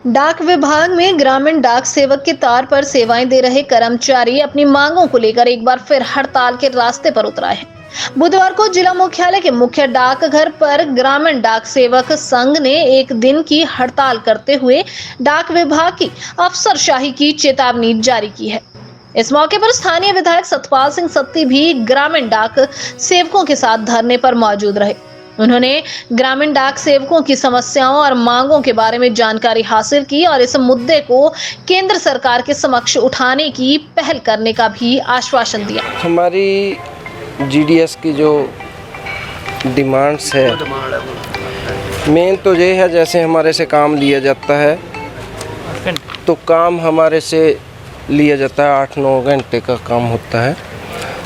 डाक विभाग में ग्रामीण डाक सेवक के तौर पर सेवाएं दे रहे कर्मचारी अपनी मांगों को लेकर एक बार फिर हड़ताल के रास्ते पर उतरा है। बुधवार को जिला मुख्यालय के मुख्य डाकघर पर ग्रामीण डाक सेवक संघ ने एक दिन की हड़ताल करते हुए डाक विभाग की अफसरशाही की चेतावनी जारी की है। इस मौके पर स्थानीय विधायक सतपाल सिंह सत्ती भी ग्रामीण डाक सेवकों के साथ धरने पर मौजूद रहे। उन्होंने ग्रामीण डाक सेवकों की समस्याओं और मांगों के बारे में जानकारी हासिल की और इस मुद्दे को केंद्र सरकार के समक्ष उठाने की पहल करने का भी आश्वासन दिया। हमारी जीडीएस की जो डिमांड्स है, मेन तो ये है, जैसे हमारे से काम लिया जाता है तो काम हमारे से लिया जाता है 8-9 घंटे का काम होता है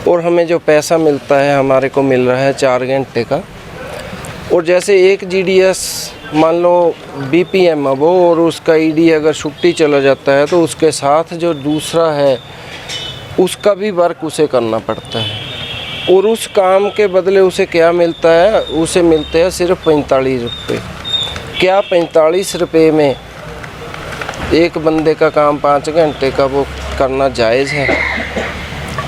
और हमें जो पैसा मिलता है हमारे को मिल रहा है 4 घंटे का। और जैसे एक जीडीएस मान लो बीपीएम अब हो और उसका ईडी अगर छुट्टी चला जाता है तो उसके साथ जो दूसरा है उसका भी वर्क उसे करना पड़ता है और उस काम के बदले उसे क्या मिलता है, उसे मिलते हैं सिर्फ 45 रुपये। क्या 45 रुपये में एक बंदे का काम 5 घंटे का वो करना जायज़ है?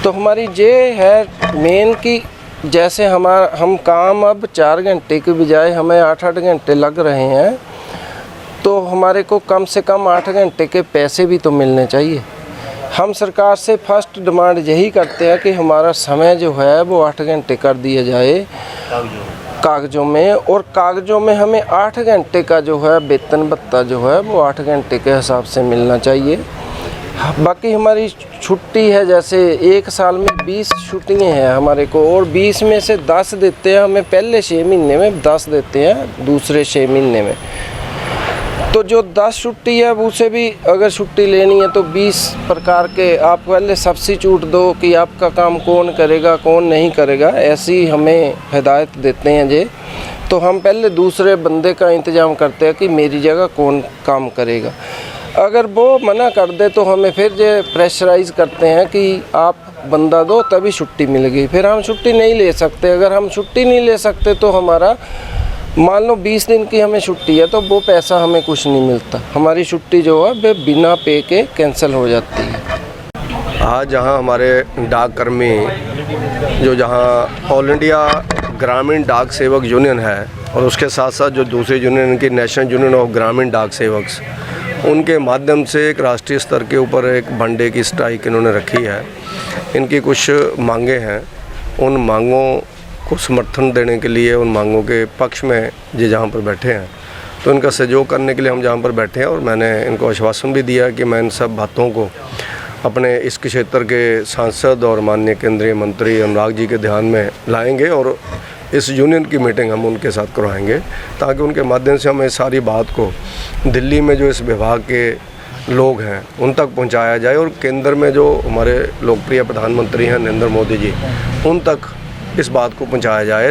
तो हमारी ये है मेन कि जैसे हम काम अब 4 घंटे के बजाय हमें 8-8 घंटे लग रहे हैं, तो हमारे को कम से कम 8 घंटे के पैसे भी तो मिलने चाहिए। हम सरकार से फर्स्ट डिमांड यही करते हैं कि हमारा समय जो है वो 8 घंटे कर दिया जाए कागज़ों में, और कागज़ों में हमें 8 घंटे का जो है वेतन भत्ता जो है वो 8 घंटे के हिसाब से मिलना चाहिए। बाकी हमारी छुट्टी है, जैसे एक साल में 20 छुट्टियाँ हैं हमारे को, और 20 में से 10 देते हैं हमें पहले 6 महीने में, 10 देते हैं दूसरे 6 महीने में। तो जो 10 छुट्टी है उसे भी अगर छुट्टी लेनी है तो 20 प्रकार के आप पहले सब्स्टिट्यूट दो कि आपका काम कौन करेगा कौन नहीं करेगा, ऐसी हमें हिदायत देते हैं जे। तो हम पहले दूसरे बंदे का इंतज़ाम करते हैं कि मेरी जगह कौन काम करेगा। अगर वो मना कर दे तो हमें फिर जो प्रेशराइज़ करते हैं कि आप बंदा दो तभी छुट्टी मिलेगी, फिर हम छुट्टी नहीं ले सकते। अगर हम छुट्टी नहीं ले सकते तो हमारा मान लो 20 दिन की हमें छुट्टी है तो वो पैसा हमें कुछ नहीं मिलता, हमारी छुट्टी जो है वो बिना पे के कैंसिल हो जाती है। आज जहाँ हमारे डाक कर्मी जो जहाँ ऑल इंडिया ग्रामीण डाक सेवक यूनियन है और उसके साथ साथ जो दूसरी यूनियन की नेशनल यूनियन ऑफ ग्रामीण डाक सेवक्स, उनके माध्यम से एक राष्ट्रीय स्तर के ऊपर एक वनडे की स्ट्राइक इन्होंने रखी है। इनकी कुछ मांगे हैं, उन मांगों को समर्थन देने के लिए, उन मांगों के पक्ष में ये जहाँ पर बैठे हैं तो इनका सहयोग करने के लिए हम जहाँ पर बैठे हैं, और मैंने इनको आश्वासन भी दिया कि मैं इन सब बातों को अपने इस क्षेत्र के सांसद और माननीय केंद्रीय मंत्री अनुराग जी के ध्यान में लाएंगे और इस यूनियन की मीटिंग हम उनके साथ करवाएंगे ताकि उनके माध्यम से हमें सारी बात को दिल्ली में जो इस विभाग के लोग हैं उन तक पहुंचाया जाए और केंद्र में जो हमारे लोकप्रिय प्रधानमंत्री हैं नरेंद्र मोदी जी, उन तक इस बात को पहुंचाया जाए।